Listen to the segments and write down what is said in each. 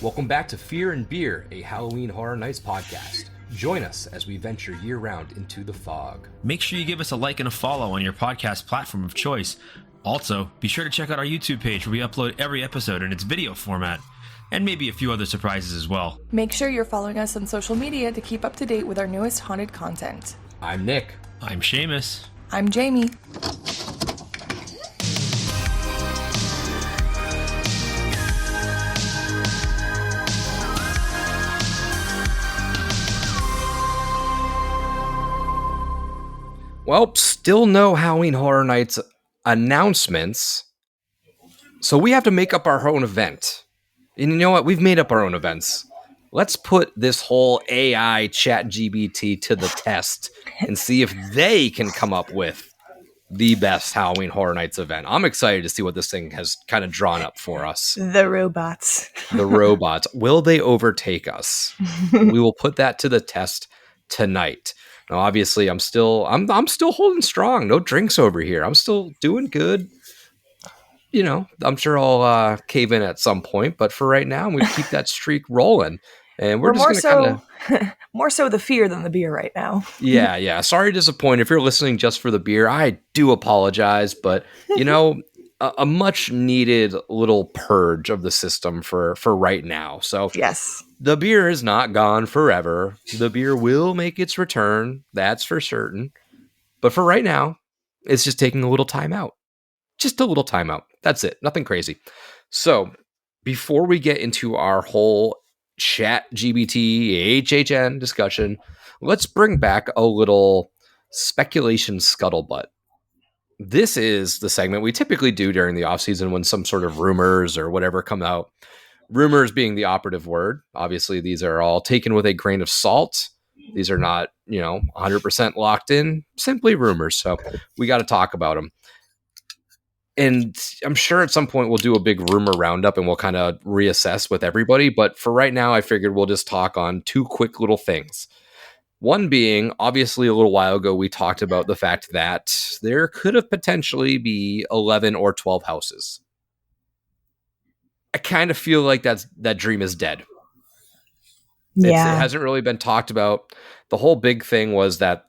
Welcome back to Fear and Beer, a Halloween Horror Nights podcast. Join us as we venture year-round into the fog. Make sure you give us a like and a follow on your podcast platform of choice. Also, be sure to check out our YouTube page where we upload every episode in its video format, and maybe a few other surprises as well. Make sure you're following us on social media to keep up to date with our newest haunted content. I'm Nick. I'm Seamus. I'm Jamie. Well, still no Halloween Horror Nights announcements, so we have to make up our own event. And you know what? We've made up our own events. Let's put this whole AI ChatGPT to the test and see if they can come up with the best Halloween Horror Nights event. I'm excited to see what this thing has kind of drawn up for us. The robots. The robots. Will they overtake us? We will put that to the test tonight. Now, obviously, I'm still holding strong. No drinks over here. I'm still doing good. You know, I'm sure I'll cave in at some point, but for right now, I'm going to keep that streak rolling. And we're just going to kind of more so the fear than the beer right now. Yeah. Sorry to disappoint. If you're listening just for the beer, I do apologize, but you know, a much needed little purge of the system for right now. So yes, the beer is not gone forever. The beer will make its return. That's for certain. But for right now, it's just taking a little time out. Just a little time out. That's it. Nothing crazy. So before we get into our whole ChatGPT, HHN discussion, let's bring back a little speculation scuttlebutt. This is the segment we typically do during the off season when some sort of rumors or whatever come out. Rumors being the operative word. Obviously, these are all taken with a grain of salt. These are not, 100% locked in, simply rumors. So we got to talk about them. And I'm sure at some point we'll do a big rumor roundup and we'll kind of reassess with everybody. But for right now, I figured we'll just talk on two quick little things. One being, obviously, a little while ago, we talked about the fact that there could have potentially be 11 or 12 houses. I kind of feel like that dream is dead. Yeah. It hasn't really been talked about. The whole big thing was that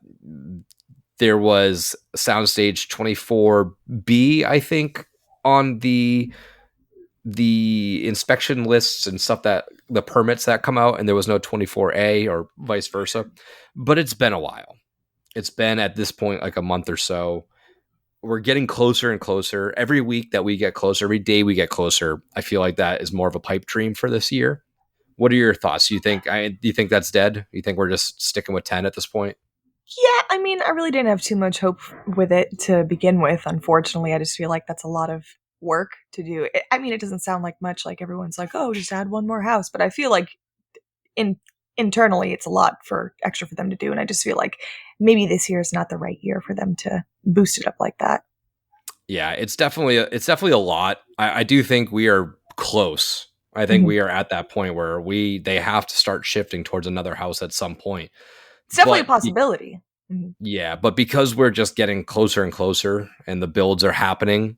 there was Soundstage 24B, I think, on the inspection lists and stuff, that the permits that come out, and there was no 24A or vice versa. But it's been a while. It's been at this point like a month or so. We're getting closer and closer. Every week that we get closer, every day we get closer, I feel like that is more of a pipe dream for this year. What are your thoughts? Do you think that's dead? You think we're just sticking with 10 at this point? Yeah, I mean, I really didn't have too much hope with it to begin with. Unfortunately, I just feel like that's a lot of work to do. It doesn't sound like much, like everyone's like, oh, just add one more house. But I feel like internally it's a lot extra for them to do. And I just feel like maybe this year is not the right year for them to boost it up like that. Yeah, it's definitely a lot. I do think we are close. I think we are at that point where they have to start shifting towards another house at some point. It's definitely a possibility. Yeah, but because we're just getting closer and closer and the builds are happening,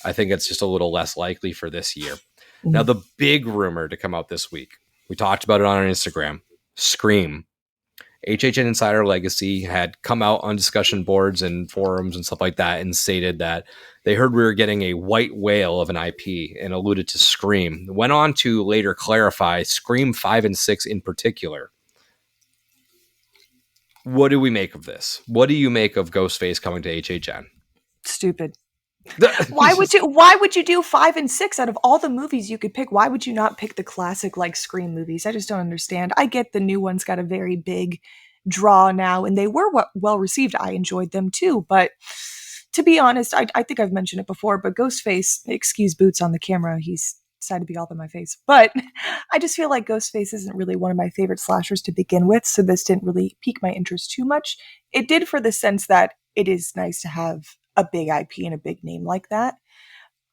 I think it's just a little less likely for this year. Now, the big rumor to come out this week, we talked about it on our Instagram, Scream. HHN Insider Legacy had come out on discussion boards and forums and stuff like that and stated that they heard we were getting a white whale of an IP and alluded to Scream. Went on to later clarify Scream 5 and 6 in particular. What do we make of this? What do you make of Ghostface coming to HHN? Stupid. Why would you do 5 and 6 out of all the movies you could pick? Why would you not pick the classic like Scream movies? I just don't understand. I get the new ones got a very big draw now, and they were well received. I enjoyed them too, but to be honest, I think I've mentioned it before, but Ghostface, excuse Boots on the camera, he's decided to be all in my face, but I just feel like Ghostface isn't really one of my favorite slashers to begin with, so this didn't really pique my interest too much. It did for the sense that it is nice to have a big IP and a big name like that,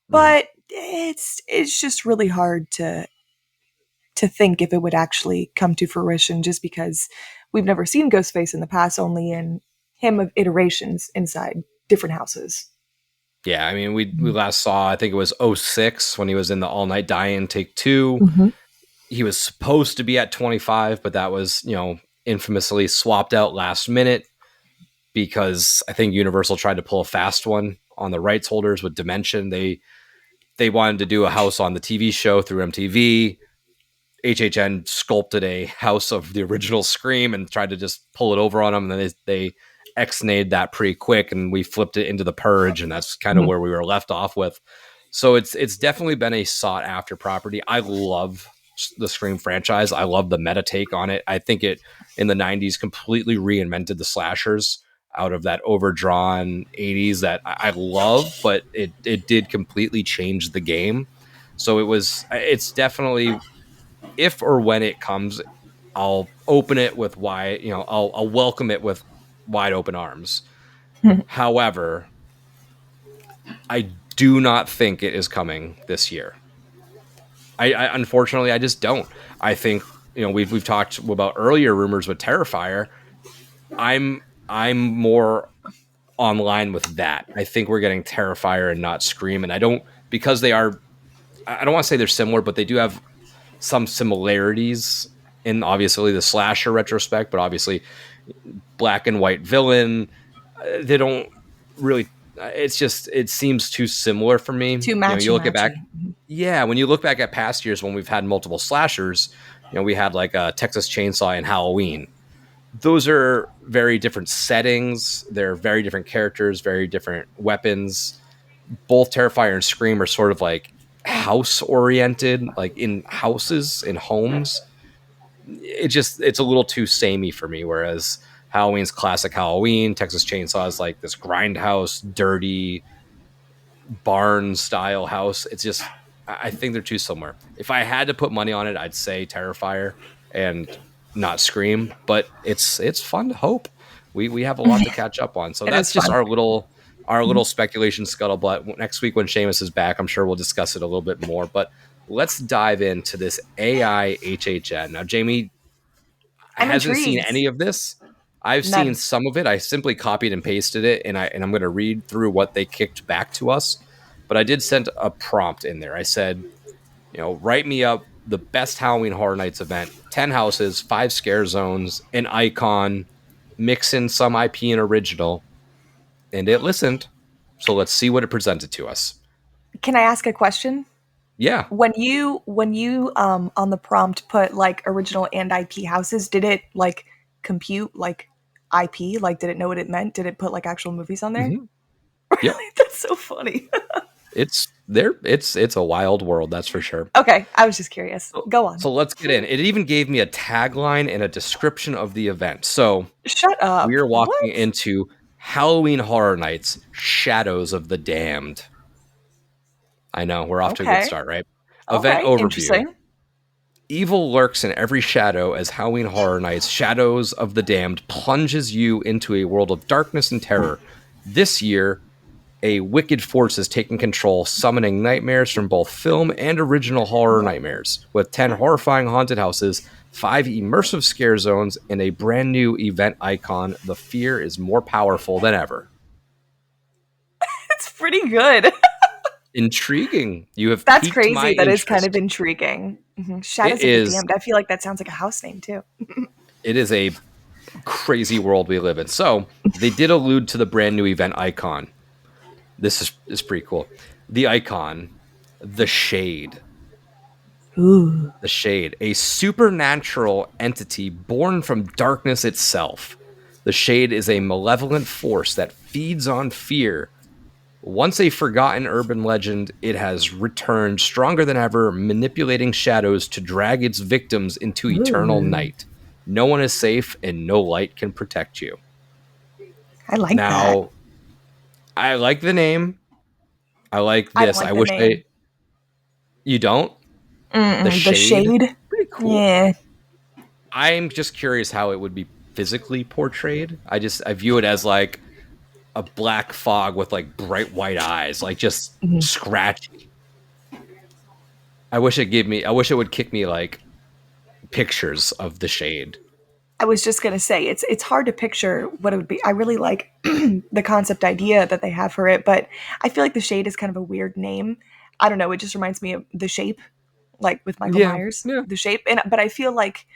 but it's just really hard to think if it would actually come to fruition, just because we've never seen Ghostface in the past, only in him of iterations inside different houses. Yeah, I mean, we last saw, I think it was 06 when he was in the All Night Die-In Take 2. he was supposed to be at 25, but that was, infamously swapped out last minute because I think Universal tried to pull a fast one on the rights holders with Dimension. They wanted to do a house on the TV show through MTV. HHN sculpted a house of the original Scream and tried to just pull it over on them, and then they ex-nayed that pretty quick, and we flipped it into The Purge, and that's kind of where we were left off with. So it's definitely been a sought after property. I love the Scream franchise. I love the meta take on it. I think it in the 90s completely reinvented the slashers out of that overdrawn 80s that I love, but it did completely change the game. So it's definitely, if or when it comes, I'll open it with I'll welcome it with wide open arms. However, I do not think it is coming this year. I unfortunately I just don't. I think we've talked about earlier rumors with Terrifier. I'm more online with that. I think we're getting Terrifier and not Scream, and I don't, because they are. I don't want to say they're similar, but they do have some similarities in obviously the slasher retrospect, but obviously black and white villain. They don't really. It seems too similar for me. Too You matchy look at back. matchy. Yeah, when you look back at past years when we've had multiple slashers, we had like a Texas Chainsaw and Halloween. Those are very different settings. They're very different characters, very different weapons. Both Terrifier and Scream are sort of like house oriented, like in houses, in homes. It's a little too samey for me. Whereas Halloween's classic Halloween, Texas Chainsaw is like this grindhouse, dirty barn style house. It's just, I think they're too similar. If I had to put money on it, I'd say Terrifier and not Scream, but it's fun to hope. We have a lot to catch up on. So It that's is just fun. our little speculation scuttlebutt. Next week when Seamus is back, I'm sure we'll discuss it a little bit more. But let's dive into this AI HHN. Now, Jamie I'm hasn't seen intrigued. any of this. I've seen None. some of it. I simply copied and pasted it, and I'm going to read through what they kicked back to us. But I did send a prompt in there. I said, write me up the best Halloween Horror Nights event, 10 houses, 5 scare zones, an icon, mix in some IP and original. And it listened. So let's see what it presented to us. Can I ask a question? Yeah. When you on the prompt put like original and IP houses, did it like compute like IP? Like did it know what it meant? Did it put like actual movies on there? Mm-hmm. Yep. That's so funny. It's there. It's a wild world, that's for sure. Okay, I was just curious. Go on. So let's get in. It even gave me a tagline and a description of the event. So Shut up. we are walking What? into Halloween Horror Nights, Shadows of the Damned. I know, we're off to a good Okay. start, right? Okay, Event overview. interesting. Evil lurks in every shadow as Halloween Horror Nights, Shadows of the Damned plunges you into a world of darkness and terror. This year, a wicked force is taking control, summoning nightmares from both film and original horror nightmares. With 10 horrifying haunted houses, 5 immersive scare zones, and a brand new event icon, the fear is more powerful than ever. It's pretty good. Intriguing. You have That's piqued crazy. my That is kind of interest. intriguing. Shadows It of the is. Damned. I feel like that sounds like a house name too. It is a crazy world we live in. So they did allude to the brand new event icon. This is pretty cool. The icon, the Shade. Ooh. The Shade, a supernatural entity born from darkness itself. The Shade is a malevolent force that feeds on fear. Once a forgotten urban legend, it has returned stronger than ever, manipulating shadows to drag its victims into eternal night. No one is safe and no light can protect you. I like that. Now, I like the name. I like I this. don't like I the wish name. you don't? The The Shade? Shade. Pretty cool. Yeah. I'm just curious how it would be physically portrayed. I view it as like a black fog with like bright white eyes, like just scratchy. I wish it would kick me like pictures of the Shade. I was just gonna say it's hard to picture what it would be. I really like the concept idea that they have for it, but I feel like the Shade is kind of a weird name. I don't know. It just reminds me of the shape, like with Michael Yeah, Myers, yeah. the shape. But I feel like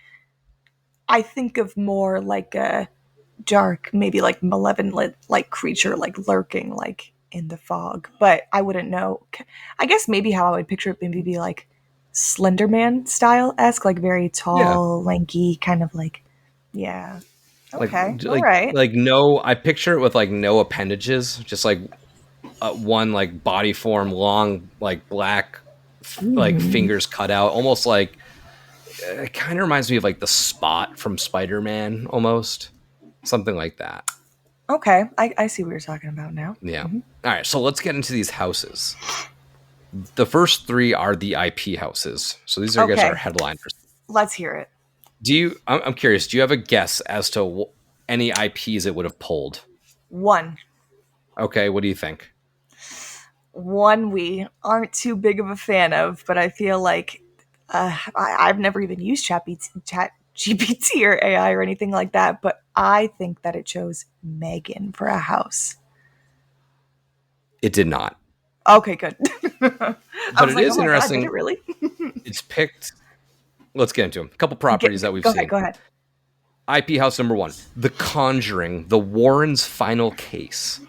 I think of more like a dark, maybe like malevolent like creature, like lurking like in the fog. But I wouldn't know. I guess maybe how I would picture it maybe be like Slender Man style esque, like very Yeah. tall, lanky, kind of like yeah. Like Okay, all like right. like no, I picture it with like no appendages, just like one like body form, long like black like Mm. fingers cut out, almost like it kind of reminds me of like the Spot from Spider-Man, almost something like that. Okay, I see what you're talking about now. Yeah. Hmm. All right, so let's get into these houses. The first three are the IP houses. So these are, I guess, our Okay, headliners. let's hear it. Do you? I'm curious. Do you have a guess as to any IPs it would have pulled? One. Okay, what do you think? One we aren't too big of a fan of, but I feel like I've never even used Chat GPT or AI or anything like that, but I think that it chose Megan for a house. It did not, Okay, good. I but was it like, oh is my god, did it interesting. really? It's picked. Let's get into them. A couple properties that we've Go ahead, seen. go ahead. IP house number one, The Conjuring, The Warrens' Final Case.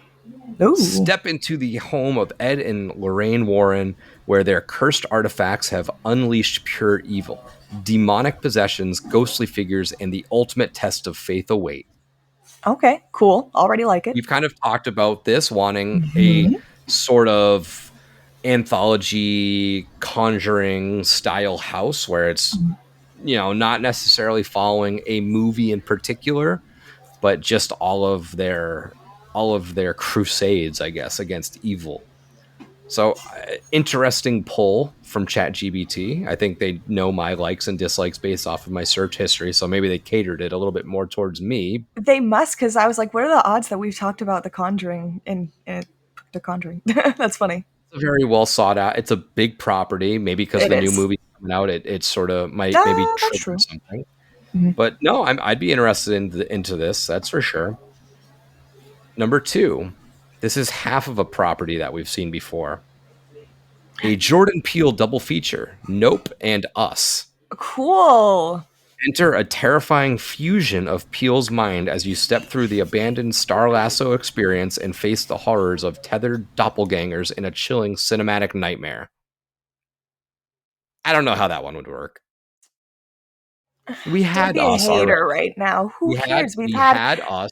Ooh, Step into the home of Ed and Lorraine Warren, where their cursed artifacts have unleashed pure evil. Demonic possessions, ghostly figures, and the ultimate test of faith await. okay, cool. Already like it. We've kind of talked about this wanting a Hmm. sort of anthology Conjuring style house where it's, not necessarily following a movie in particular, but just all of their crusades, I guess, against evil. So interesting pull from ChatGPT. I think they know my likes and dislikes based off of my search history, so maybe they catered it a little bit more towards me. They must, because I was like, what are the odds that we've talked about The Conjuring in The Conjuring? That's funny. It's very well sought out. It's a big property. Maybe because It the new is. movie coming out, it sort of might maybe That's trigger true. something. Mhm. But no, I'd be interested into this. That's for sure. Number two, this is half of a property that we've seen before. A Jordan Peele double feature, Nope and Us. Cool. Enter a terrifying fusion of Peele's mind as you step through the abandoned Star Lasso experience and face the horrors of tethered doppelgangers in a chilling cinematic nightmare. I don't know how that one would work. We Don't had be a Us already. hater right now. Who We had cares? We've we had. had Us.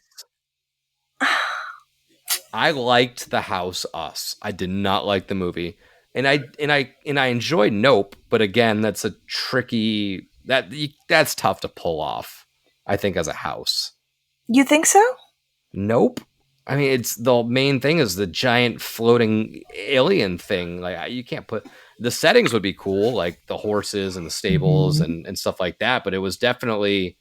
I liked the house Us. I did not like the movie. And I enjoyed Nope, but again, that's a tricky that's tough to pull off, I think, as a house. You think so? Nope. I mean, it's the main thing is the giant floating alien thing. Like you can't put the settings would be cool, like the horses and the stables Mhm. and stuff like that. But it was definitely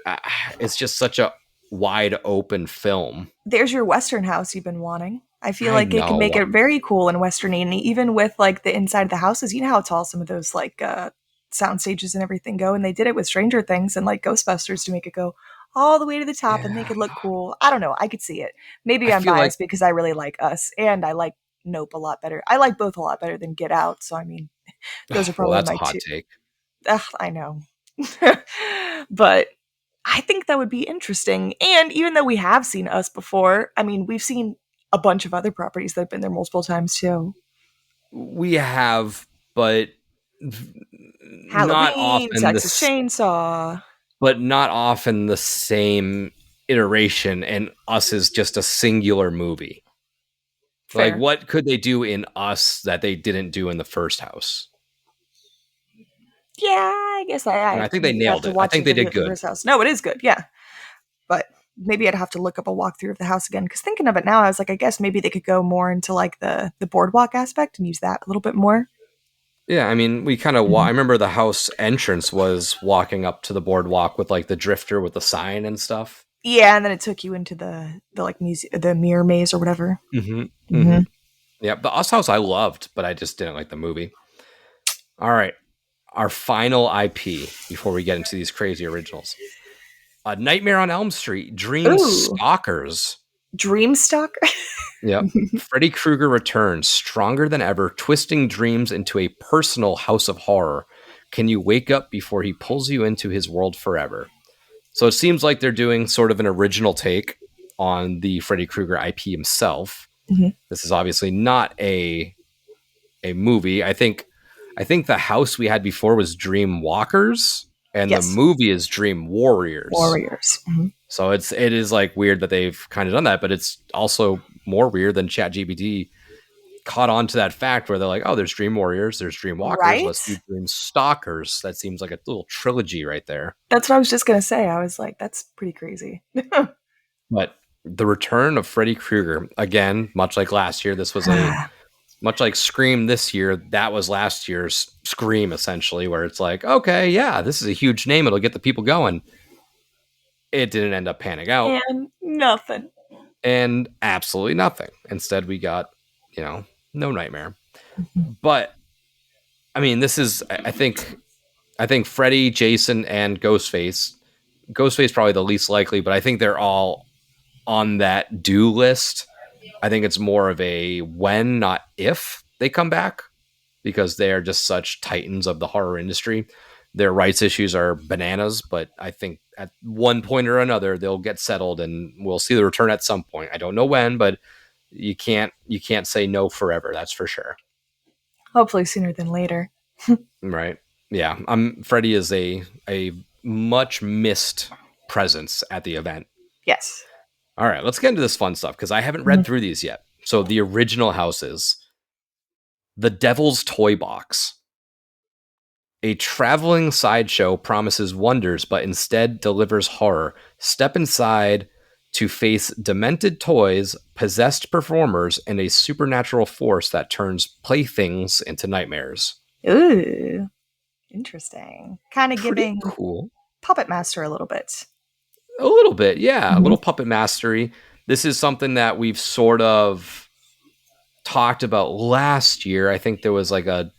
uh, it's just such a wide open film. There's your Western house you've been wanting. I feel I like it can make know. it very cool and Westerny, and even with like the inside of the houses. You know how tall some of those like sound stages and everything go, and they did it with Stranger Things and like Ghostbusters to make it go all the way to the top and make Yeah, it look cool. I don't know. I could see it. Maybe I I'm feel like biased because I really like Us and I like Nope a lot better. I like both a lot better than Get Out. So I mean, those are well, probably that's a my hot two. take. Ugh, I know. But I think that would be interesting. And even though we have seen Us before, I mean, we've seen a bunch of other properties that have been there multiple times too. We have, but not Halloween, often Texas this, Chainsaw. but not often the same iteration. And Us is just a singular movie. Like, Fair. what could they do in Us that they didn't do in the first house? Yeah, I guess And I I think they maybe have nailed to it. I watch a think they video did of the good. first house. No, it is good, yeah. But maybe I'd have to look up a walkthrough of the house again. Because thinking of it now, I was like, I guess maybe they could go more into like the boardwalk aspect and use that a little bit more. Yeah, I mean, we kind of. I Mhm. remember the house entrance was walking up to the boardwalk with like the drifter with the sign and stuff. Yeah, and then it took you into the like the mirror maze or whatever. Mm-hmm. Mm-hmm. Hmm. Yeah, the Us house I loved, but I just didn't like the movie. All right, our final IP before we get into these crazy originals. A Nightmare on Elm Street, Dream Ooh, Stalkers. Dreamstalker. Yep. Freddy Krueger returns stronger than ever, twisting dreams into a personal house of horror. Can you wake up before he pulls you into his world forever? So it seems like they're doing sort of an original take on the Freddy Krueger IP himself. Mhm. This is obviously not a movie. I think the house we had before was Dream Walkers, and the Yes. movie is Dream Warriors. Warriors. Mhm. So it is like weird that they've kind of done that, but it's also more weird than ChatGPT caught on to that fact where they're like, oh, there's Dream Warriors, there's Dream Walkers, Right? let's do Dream Stalkers. That seems like a little trilogy right there. That's what I was just going to say. I was like, that's pretty crazy. But the return of Freddy Krueger, again, much like last year, this was a much like Scream this year, that was last year's Scream, essentially, where it's like, okay, yeah, this is a huge name. It'll get the people going. It didn't end up panning out. And nothing. And absolutely nothing. Instead, we got, no Nightmare. Mhm. But I mean, this is, I think Freddy, Jason, and Ghostface. Ghostface probably the least likely, but I think they're all on that do list. I think it's more of a when, not if they come back, because they are just such titans of the horror industry. Their rights issues are bananas, but I think at one point or another they'll get settled, and we'll see the return at some point. I don't know when, but you can't say no forever. That's for sure. Hopefully sooner than later. Right? Yeah. Freddie is a much missed presence at the event. Yes. All right, let's get into this fun stuff because I haven't Mm-hmm. read through these yet. So the original houses, the Devil's Toy Box. A traveling sideshow promises wonders, but instead delivers horror. Step inside to face demented toys, possessed performers, and a supernatural force that turns playthings into nightmares. Ooh. Interesting. Kind of Pretty giving cool. Puppet Master a little bit. A little bit, yeah. A Mhm. little puppet mastery. This is something that we've sort of talked about last year. I think there was like a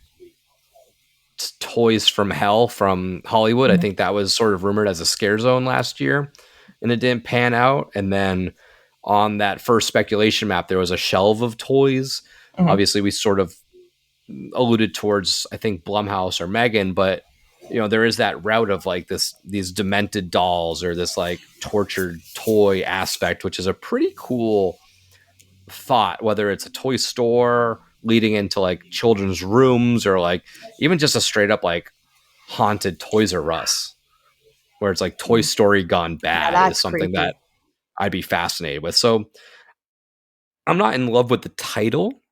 Toys from Hell from Hollywood. I Mhm. think that was sort of rumored as a scare zone last year, and it didn't pan out. And then on that first speculation map, there was a shelf of toys. Mhm. Obviously, we sort of alluded towards, I think, Blumhouse or Megan, but there is that route of like these demented dolls or this like tortured toy aspect, which is a pretty cool thought, whether it's a toy store leading into like children's rooms or like even just a straight up like haunted Toys R Us, where it's like Toy Story gone Yeah, bad, is that's something creepy. that I'd be fascinated with. So I'm not in love with the title,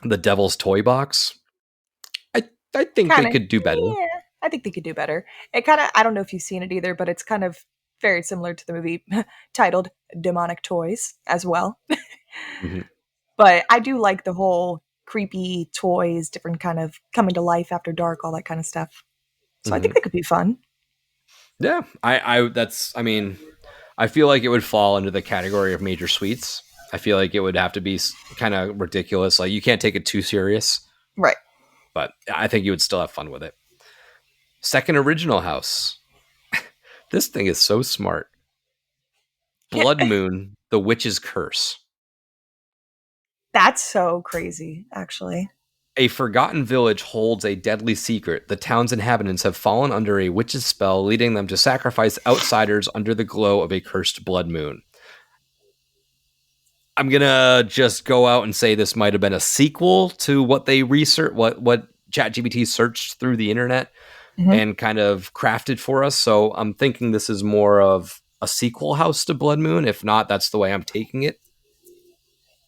The Devil's Toy Box. I think they Kind of. could do better. Yeah, I think they could do better. It kind of, I don't know if you've seen it either, but it's kind of very similar to the movie titled Demonic Toys as well. Mhm. But I do like the whole creepy toys, different kind of coming to life after dark, all that kind of stuff. So I think Mhm. they could be fun. Yeah, I mean, I feel like it would fall into the category of major sweets. I feel like it would have to be kind of ridiculous. Like you can't take it too serious, Right. but I think you would still have fun with it. Second original house. This thing is so smart. Blood Moon, The Witch's Curse. That's so crazy, actually. A forgotten village holds a deadly secret. The town's inhabitants have fallen under a witch's spell, leading them to sacrifice outsiders under the glow of a cursed blood moon. I'm gonna just go out and say this might have been a sequel to what they researched, what ChatGPT searched through the internet Mhm. and kind of crafted for us. So I'm thinking this is more of a sequel house to Blood Moon. If not, that's the way I'm taking it.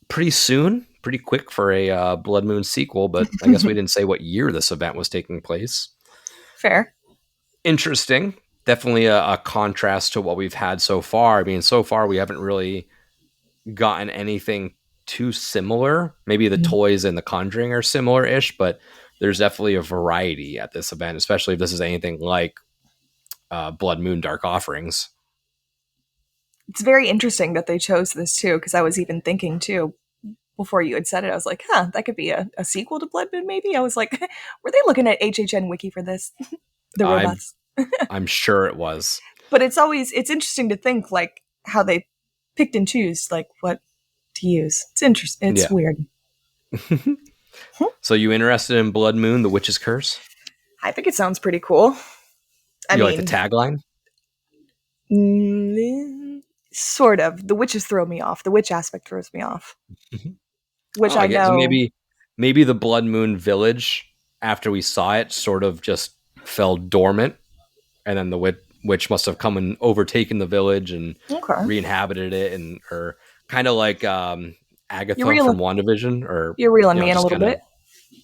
Pretty soon, pretty quick for a Blood Moon sequel, but I guess we didn't say what year this event was taking place. Fair. Interesting. Definitely a contrast to what we've had so far. I mean, so far we haven't really gotten anything too similar. Maybe the Mhm. toys and the Conjuring are similar-ish, but there's definitely a variety at this event, especially if this is anything like Blood Moon Dark Offerings. It's very interesting that they chose this too, because I was even thinking too, before you had said it, I was like, huh, that could be a sequel to Blood Moon, maybe? I was like, were they looking at HHN Wiki for this? The I'm robots. I'm sure it was. But it's interesting to think like how they picked and choose like what to use. It's interesting. It's Yeah. weird. So you interested in Blood Moon, The Witch's Curse? I think it sounds pretty cool. I You like the mean, tagline? sort of. The witches throw me off. The witch aspect throws me off. Which I like it. So know. maybe the Blood Moon Village, after we saw it, sort of just fell dormant, and then the witch must have come and overtaken the village and re-inhabited it, and or kind of like Agatha from WandaVision, or you're reeling me in a little bit.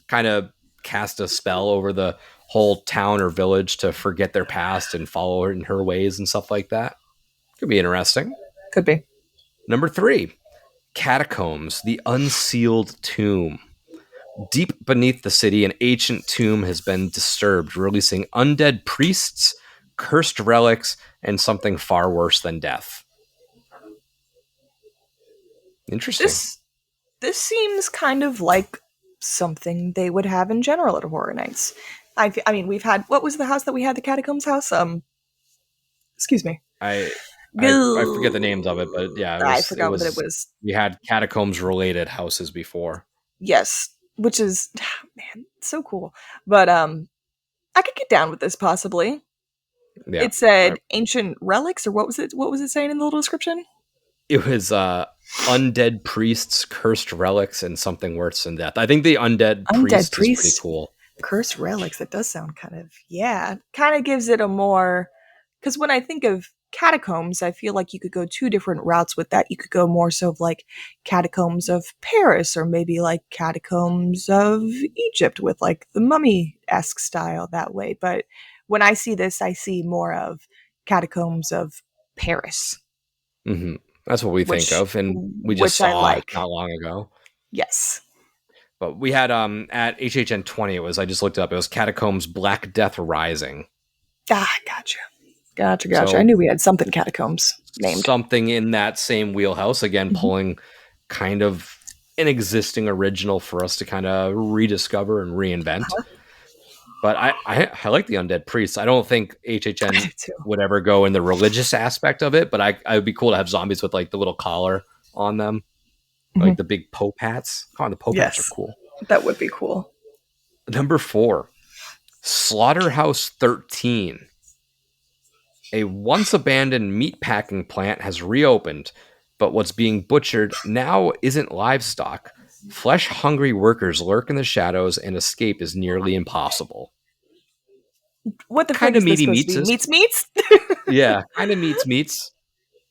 Kind of cast a spell over the whole town or village to forget their past and follow her in her ways and stuff like that. Could be interesting. Could be. Number 3, Catacombs, the Unsealed Tomb. Deep beneath the city, an ancient tomb has been disturbed, releasing undead priests, cursed relics, and something far worse than death. Interesting. This seems kind of like something they would have in general at Horror Nights. I mean, we've had, what was the house that we had, the Catacombs house? Excuse me. I forget the names of it, but yeah, I forgot what it was. We had catacombs related houses before. Yes, which is, man, so cool. But I could get down with this possibly. Yeah, it said ancient relics, or what was it? What was it saying in the little description? It was undead priests, cursed relics, and something worse than death. I think the undead priest is pretty cool. Cursed relics. That does sound kind of gives it a more, because when I think of catacombs, I feel like you could go 2 different routes with that. You could go more so of like catacombs of Paris, or maybe like catacombs of Egypt with like the mummy-esque style that way. But when I see this, I see more of catacombs of Paris. Mm-hmm. That's what we think of, and we just saw it not long ago. Yes. But we had at HHN 20, I just looked up, it was Catacombs Black Death Rising. Ah, gotcha. So, I knew we had something catacombs named. Something in that same wheelhouse, again, pulling kind of an existing original for us to kind of rediscover and reinvent. But I like the undead priests. I don't think HHN would ever go in the religious aspect of it, but I would be cool to have zombies with like the little collar on them, like the big Pope hats. Oh, the Pope hats are cool. That would be cool. Number 4, Slaughterhouse 13. A once abandoned meatpacking plant has reopened, but what's being butchered now isn't livestock. Flesh-hungry workers lurk in the shadows, and escape is nearly impossible. What the kind of meaty meats? Meats? Yeah, kind of meats.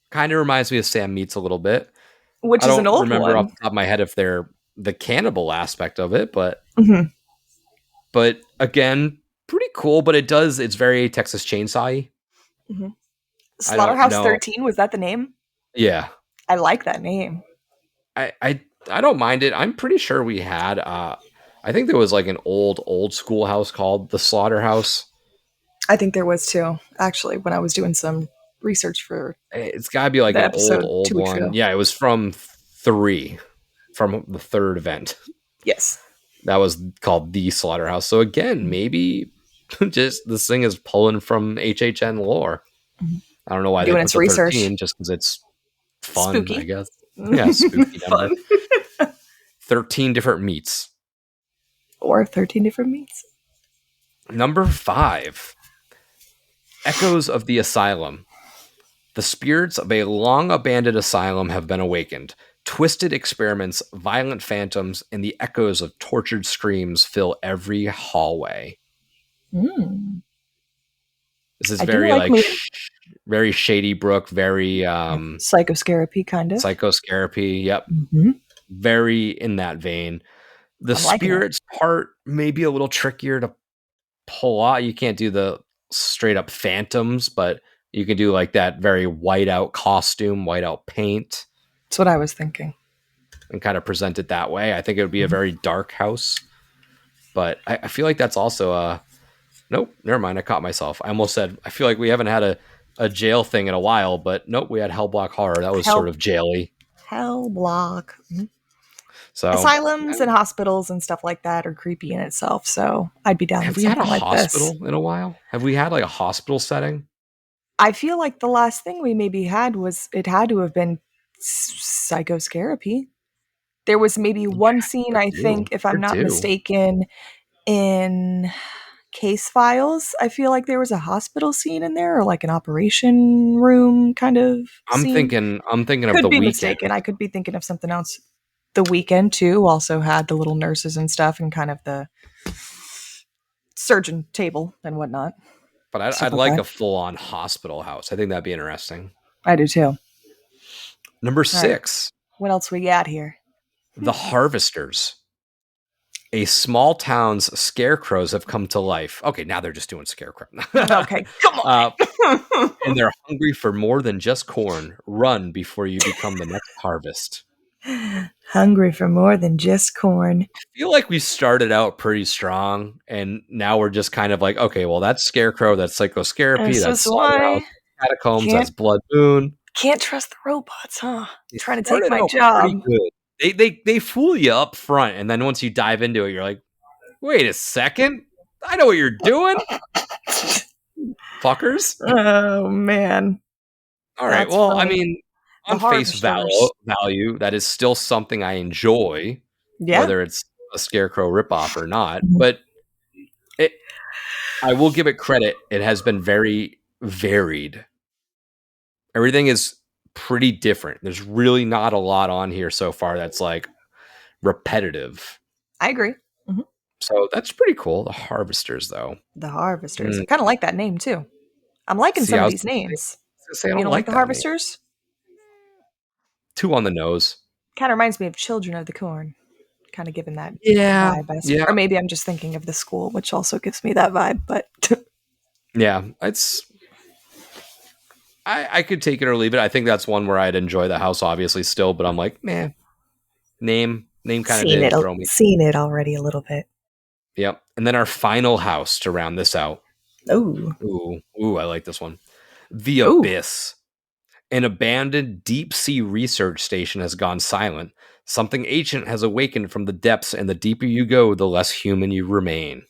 Kind of reminds me of Sam Meats a little bit. Which is an old one. I don't remember off the top of my head if they're the cannibal aspect of it, but but again, pretty cool. But it's very Texas Chainsaw-y. Slaughterhouse 13, was that the name? Yeah, I like that name. I don't mind it. I'm pretty sure we had I think there was like an old school house called the Slaughterhouse. I think there was too, actually, when I was doing some research for it's gotta be like an old one. Ago. Yeah, it was from the 3rd event. Yes. That was called the Slaughterhouse. So again, maybe just this thing is pulling from HHN lore. I don't know why they put the 13, just because it's fun, spooky. I guess. Yeah, spooky number. 13 different meats. Or 13 different meats. Number 5. Echoes of the Asylum. The spirits of a long-abandoned asylum have been awakened. Twisted experiments, violent phantoms, and the echoes of tortured screams fill every hallway. This is very very Shady Brook, very Psychoscarapy kind of. Psychoscarapy, yep. Very in that vein. The spirits part may be a little trickier to pull out. You can't do the straight up phantoms, but you can do like that very white out costume, white out paint. That's what I was thinking. And kind of present it that way. I think it would be a very dark house. But I feel like that's also nope, never mind. I caught myself. I almost said, I feel like we haven't had a jail thing in a while, but nope, we had Hell Block Horror. That was sort of jaily. Hell Block. So asylums and hospitals and stuff like that are creepy in itself. So I'd be down with something like this. Have we had a hospital in a while? Have we had like a hospital setting? I feel like the last thing we maybe had it had to have been Psychoscarapy. There was maybe one scene, I think, if I'm There not do. mistaken, in Case Files. I feel like there was a hospital scene in there, or like an operation room kind of I'm scene. thinking of Could The be Weekend. mistaken. I could be thinking of something else. The Weekend too also had the little nurses and stuff, and kind of the surgeon table and whatnot. But Stuff I'd like like that. a full-on hospital house. I think that'd be interesting. I do too. Number All right. 6, What else we got here? The Harvesters. A small town's scarecrows have come to life. Okay, now they're just doing scarecrow. Okay, come uh, on. and they're hungry for more than just corn. Run before you become the next harvest. Hungry for more than just corn. I feel like we started out pretty strong, and now we're just kind of like, okay, well, that's scarecrow, that's psychoscarapy, This that's is slaughterhouse, why catacombs, that's can't blood moon. can't trust the robots, huh? They Trying to take started my out job. pretty good. They fool you up front, and then once you dive into it, you're like, wait a second, I know what you're doing, fuckers. Oh man, All right, that's well, I funny. mean, The on face harvesters. value, that is still something I enjoy, Yeah. whether it's a scarecrow ripoff or not. Mhm. But it, I will give it credit; it has been very varied. Everything is pretty different. There's really not a lot on here so far that's like repetitive. I agree. Mhm. So that's pretty cool. The Harvesters, though. The harvesters. I Mm, kind of like that name too. I'm liking see, some of these names. I was gonna say I You don't don't like like the that name. harvesters? Too on the nose. Kind of reminds me of Children of the Corn. Kind of giving that Yeah, vibe, yeah, or maybe I'm just thinking of the school, which also gives me that vibe. But yeah. It's I could take it or leave it. I think that's one where I'd enjoy the house, obviously, still, but I'm like, man, name kind of didn't throw me. seen it already a little bit. Yep. And then our final house to round this out. Oh, Ooh, I like this one. The oh, Abyss. An abandoned deep sea research station has gone silent. Something ancient has awakened from the depths, and the deeper you go, the less human you remain.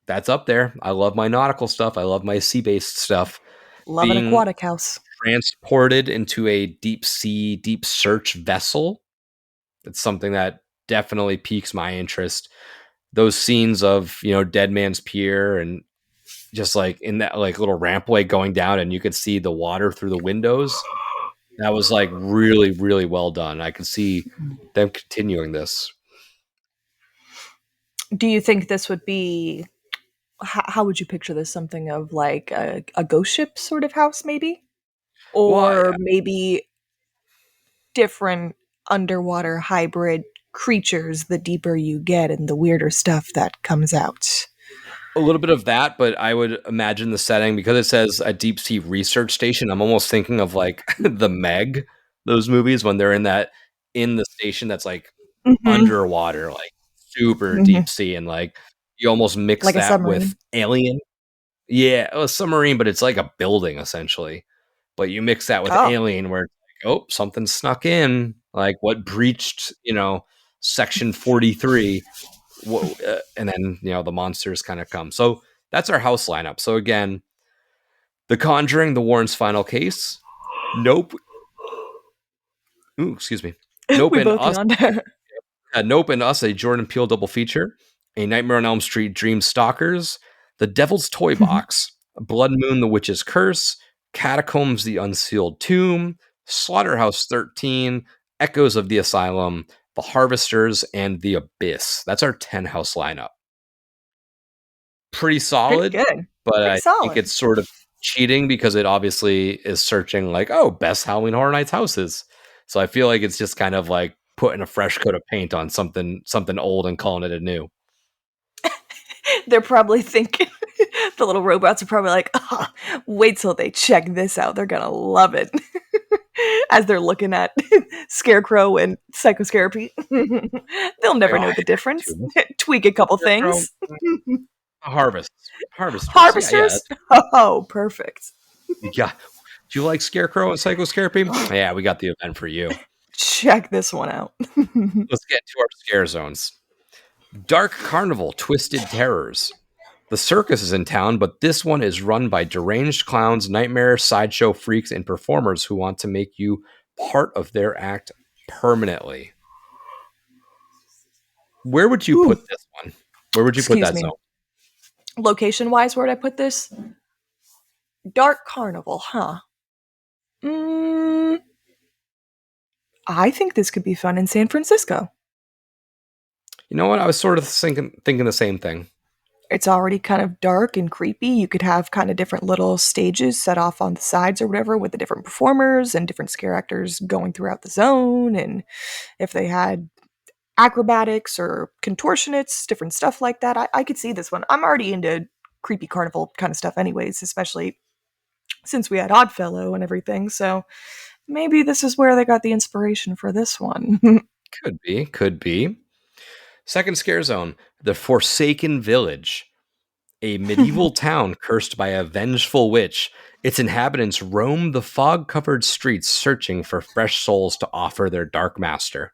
That's up there. I love my nautical stuff. I love my sea-based stuff. love an Being aquatic house. transported into a deep sea, deep search vessel. It's something that definitely piques my interest. Those scenes of, Dead Man's Pier and just like in that like little rampway going down and you could see the water through the windows. That was like really, really well done. I could see them continuing this. Do you think this would be? How would you picture this? Something of like a ghost ship sort of house, maybe, Well, or maybe different underwater hybrid creatures the deeper you get and the weirder stuff that comes out. a little bit of that, but I would imagine the setting because it says a deep sea research station. I'm almost thinking of like the Meg, those movies when they're in the station that's like Mm-hmm. underwater, like super Mm-hmm. deep sea, and like you almost mix Like a that with submarine. Alien. Yeah, a submarine, but it's like a building essentially. But you mix that with Oh, Alien, where it's like, oh, something snuck in, like what breached, Section 43, and then the monsters kind of come. So that's our house lineup. So again, The Conjuring, The Warren's Final Case, Nope. Ooh, excuse me. Nope we and both Us. yawned. Nope and Us, a Jordan Peele double feature. A Nightmare on Elm Street, Dream Stalkers. The Devil's Toy Box. Blood Moon, The Witch's Curse. Catacombs, The Unsealed Tomb. Slaughterhouse 13. Echoes of the Asylum. The Harvesters, and The Abyss. That's our 10 house lineup. Pretty Pretty solid, good. but Pretty I think solid. it's sort of cheating because it obviously is searching like, oh, best Halloween Horror Nights houses. So I feel like it's just kind of like putting a fresh coat of paint on something old and calling it a new. They're probably thinking the little robots are probably like, oh, wait till they check this out. They're gonna love it. As they're looking at Scarecrow and Psychoscarapy. They'll Like, never oh, know I the difference. do. Tweak a couple Scarecrow, things. Harvesters. Yeah. Harvesters? Oh, perfect. Yeah. Do you like Scarecrow and Psychoscarapy? Yeah, we got the event for you. Check this one out. Let's get to our scare zones. Dark Carnival, Twisted Terrors. The circus is in town, but this one is run by deranged clowns, nightmare sideshow freaks, and performers who want to make you part of their act permanently. Where would you Ooh, put this one? Where would you put excuse that me. zone? Location-wise, where would I put this? Dark Carnival, huh? I think this could be fun in San Francisco. You know what? I was sort of thinking the same thing. It's already kind of dark and creepy. You could have kind of different little stages set off on the sides or whatever with the different performers and different scare actors going throughout the zone. And if they had acrobatics or contortionists, different stuff like that, I could see this one. I'm already into creepy carnival kind of stuff anyways, especially since we had Oddfellow and everything. So maybe this is where they got the inspiration for this one. Could be. Second scare zone, the Forsaken Village, a medieval town cursed by a vengeful witch. Its inhabitants roam the fog-covered streets searching for fresh souls to offer their dark master.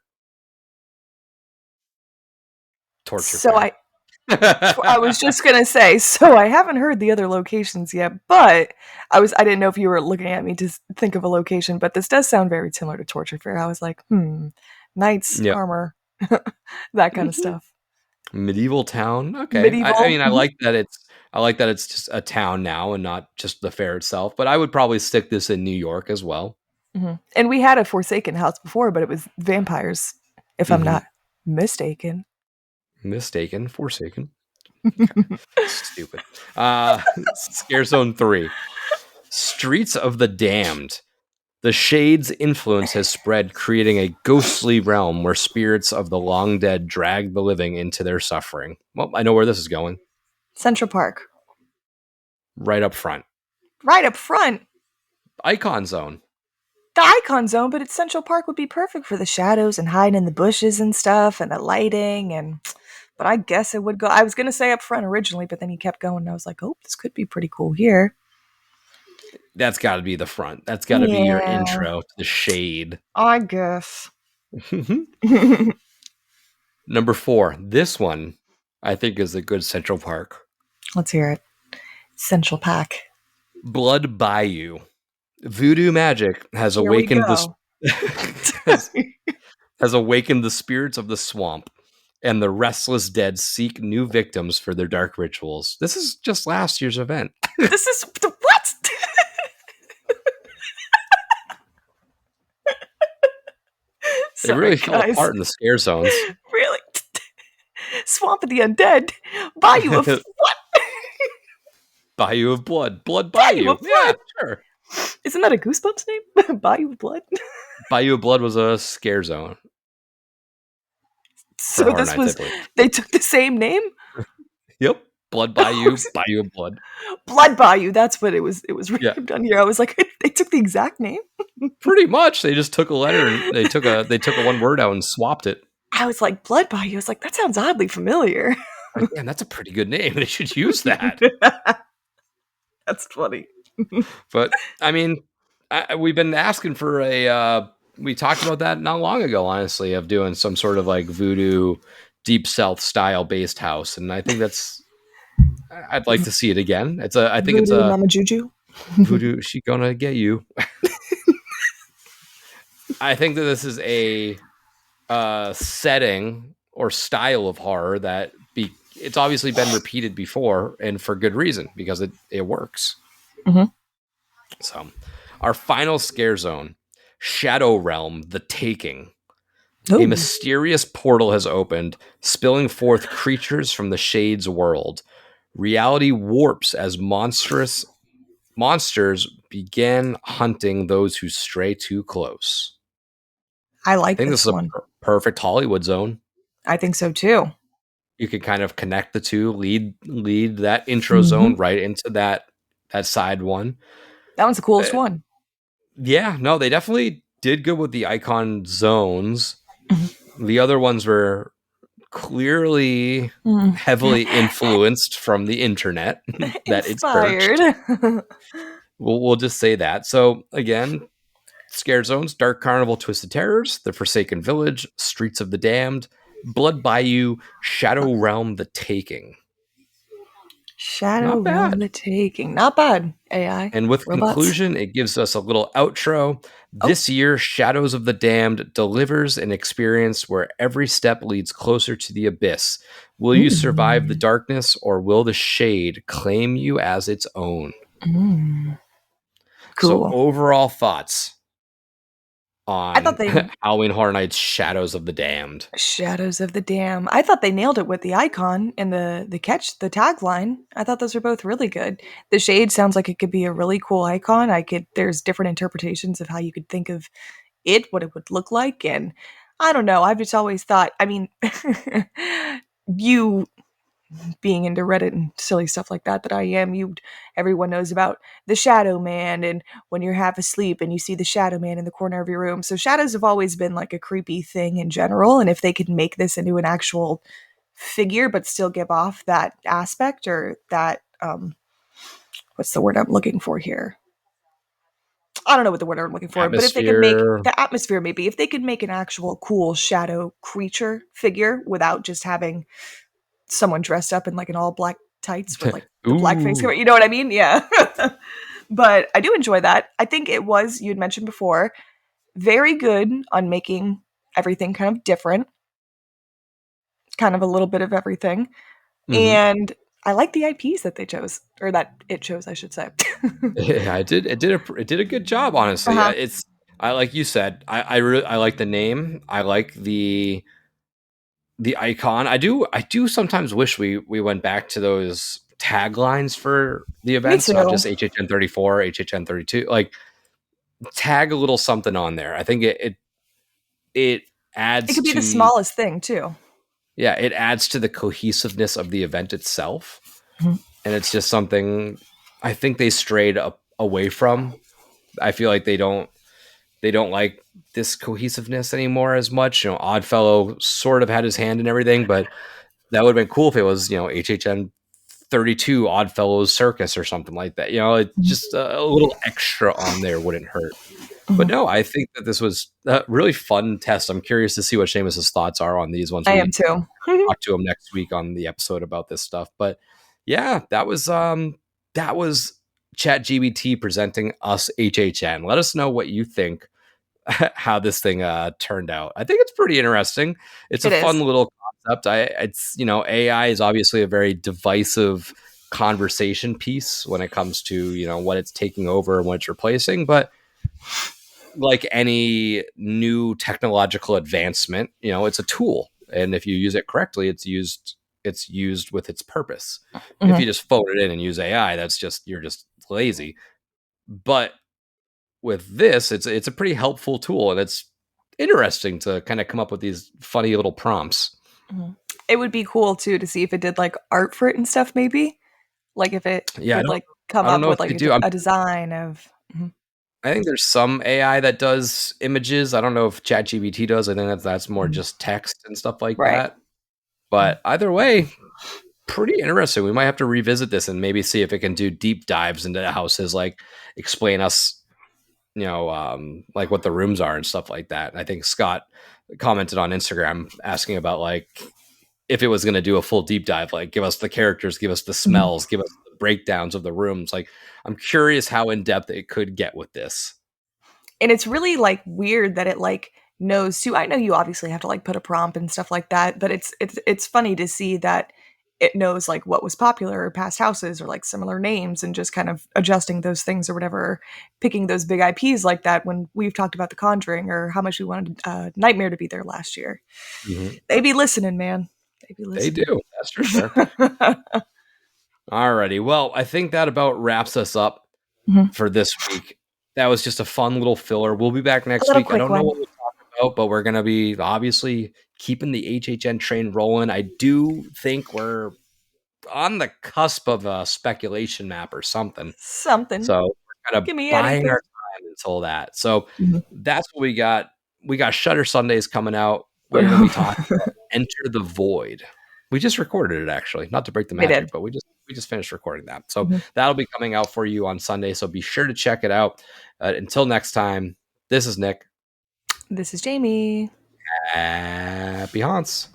Torture So fair. I was just gonna say, so I haven't heard the other locations yet, but I didn't know if you were looking at me to think of a location, but this does sound very similar to Torture Fair. I was like, knights, Yep. armor, that kind of stuff. Medieval town. Okay. Medieval. I mean, I like that it's just a town now and not just the fair itself, but I would probably stick this in New York as well. And we had a Forsaken house before, but it was vampires, if I'm Mhm. not mistaken. Forsaken. Okay. Stupid. Scare Zone 3. Streets of the Damned. The Shade's influence has spread, creating a ghostly realm where spirits of the long dead drag the living into their suffering. Well, I know where this is going. Central Park. Right up front. Right up front. Icon Zone. The Icon Zone, but it's Central Park would be perfect for the shadows and hiding in the bushes and stuff and the lighting but I guess it would go. I was gonna say up front originally, but then he kept going and I was like, oh, this could be pretty cool here. That's got to be the front. That's got to be your intro to the Shade. I guess. Number 4. This one, I think, is a good Central Park. Let's hear it. Central Park. Blood Bayou. Voodoo magic has Here we awakened go. has awakened the spirits of the swamp, and the restless dead seek new victims for their dark rituals. This is just last year's event. This is what? They really Sorry, fell guys. apart in the scare zones. Really? Swamp of the Undead. Bayou of what? Bayou of Blood. Blood Bayou. Bayou of Yeah, Blood. sure. Isn't that a Goosebumps name? Bayou of Blood? Bayou of Blood was a scare zone. So Horror this Nights, was, I believe. they took the same name? Yep. Blood Bayou, Bayou of Blood. Blood Bayou, that's what it was. It was Yeah. done here. I was like, they took the exact name? Pretty much. They just took a letter and they took a one word out and swapped it. I was like, Blood Bayou. I was like, that sounds oddly familiar. Like, man, that's a pretty good name. They should use that. That's funny. But I mean, we've been asking for we talked about that not long ago, honestly, of doing some sort of like voodoo, deep south style based house, and I think I'd like to see it again. I think Voodoo it's a Mama Juju. voodoo. She gonna get you. I think that this is a setting or style of horror that it's obviously been repeated before, and for good reason, because it works. Mm-hmm. So, our final scare zone, Shadow Realm, The Taking. Ooh. A mysterious portal has opened, spilling forth creatures from the Shade's world. Reality warps as monsters begin hunting those who stray too close. I like I think this this is one. a perfect Hollywood zone. I think so too. You could kind of connect the two, lead that intro zone right into that side one. That one's the coolest one. Yeah, no, they definitely did good with the icon zones. The other ones were clearly heavily influenced from the internet that Inspired. it's searched. We'll just say that. So again, Scare Zones, Dark Carnival, Twisted Terrors, The Forsaken Village, Streets of the Damned, Blood Bayou, Shadow Realm, The Taking. Shadow Not bad. Realm the Taking. Not bad, AI. And with Robots. conclusion, it gives us a little outro. Oh. This year, Shadows of the Damned delivers an experience where every step leads closer to the abyss. Will you survive the Mm. darkness, or will the shade claim you as its own? Mm. So, Cool. overall thoughts I thought on they Halloween Horror Nights Shadows of the Damned. Shadows of the Dam. I thought they nailed it with the icon and the tagline. I thought those were both really good. The shade sounds like it could be a really cool icon. There's different interpretations of how you could think of it, what it would look like, and I don't know. I've just always thought, I mean, you being into Reddit and silly stuff like that I am, everyone knows about the Shadow Man and when you're half asleep and you see the Shadow Man in the corner of your room. So shadows have always been like a creepy thing in general, and if they could make this into an actual figure but still give off that aspect or that what's the word I'm looking for here? I don't know what the word I'm looking for, but if they could make Atmosphere. the atmosphere, maybe if they could make an actual cool shadow creature figure without just having someone dressed up in like an all black tights with like the black face Ooh. cover. You know what I mean? Yeah. But I do enjoy that. I think it was, you had mentioned before, very good on making everything kind of different, kind of a little bit of everything. Mm-hmm. And I like the IPs that they chose, or that it chose, I should say. Yeah, it did a good job, honestly. Uh-huh. It's I like you said, I like the name. I like the icon. I do sometimes wish we went back to those taglines for the Me events, not too. just HHN 34, HHN 32. Like tag a little something on there. I think it It adds could be the to smallest thing too. yeah, it adds to the cohesiveness of the event itself. Mhm. And it's just something I think they strayed away from. I feel like they don't like this cohesiveness anymore as much. Oddfellow sort of had his hand in everything, but that would have been cool if it was, HHN 32 Oddfellows Circus or something like that. It Mhm. just a little extra on there wouldn't hurt. But Mhm. no, I think that this was a really fun test. I'm curious to see what Seamus's thoughts are on these once I am we too. talk to him next week on the episode about this stuff. But yeah, that was ChatGPT presenting us HHN. Let us know what you think how this thing turned out. I think it's pretty interesting. It's a It fun is. little concept. It's AI is obviously a very divisive conversation piece when it comes to what it's taking over and what it's replacing. But like any new technological advancement, it's a tool, and if you use it correctly, it's used with its purpose. If Mhm. you just phone it in and use AI, you're just lazy. But with this, it's a pretty helpful tool, and it's interesting to kind of come up with these funny little prompts. Mhm. It would be cool too to see if it did like art for it and stuff, maybe. Like if it Yeah, would like come I don't up know with if they like do. a design of. Mhm. I think there's some AI that does images. I don't know if ChatGPT does. I think that's more Mhm. just text and stuff like Right. that. But either way, pretty interesting. We might have to revisit this and maybe see if it can do deep dives into the houses, like explain us, like what the rooms are and stuff like that. And I think Scott commented on Instagram asking about like if it was going to do a full deep dive, like give us the characters, give us the Mhm. smells, give us the breakdowns of the rooms. Like I'm curious how in depth it could get with this. And it's really like weird that it like knows too. I know you obviously have to like put a prompt and stuff like that, but it's funny to see that it knows like what was popular or past houses or like similar names and just kind of adjusting those things or whatever, picking those big IPs like that when we've talked about The Conjuring or how much we wanted Nightmare to be there last year. Mhm. They be listening, man. They be They listening. do. That's for sure. Alrighty. Well, I think that about wraps us up Mhm. for this week. That was just a fun little filler. We'll be back A next little week. I quick don't know one. what we'll talk about, but we're going to be obviously keeping the HHN train rolling. I do think we're on the cusp of a speculation map or something. Something. So we're kind of Give me buying our anything. time until that. So Mhm. that's what we got. We got Shutter Sundays coming out. We're going to be talking about Enter the Void. We just recorded it actually, not to break the We did. magic, but we just finished recording that. So Mhm. that'll be coming out for you on Sunday. So be sure to check it out. Until next time, this is Nick. This is Jamie. Happy haunts.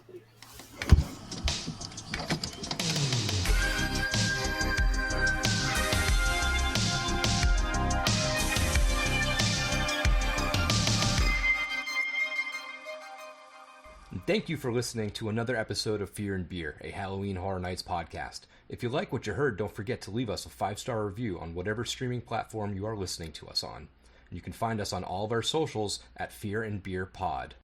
Thank you for listening to another episode of Fear and Beer, a Halloween Horror Nights podcast. If you like what you heard, don't forget to leave us a 5-star review on whatever streaming platform you are listening to us on. You can find us on all of our socials at Fear and Beer Pod.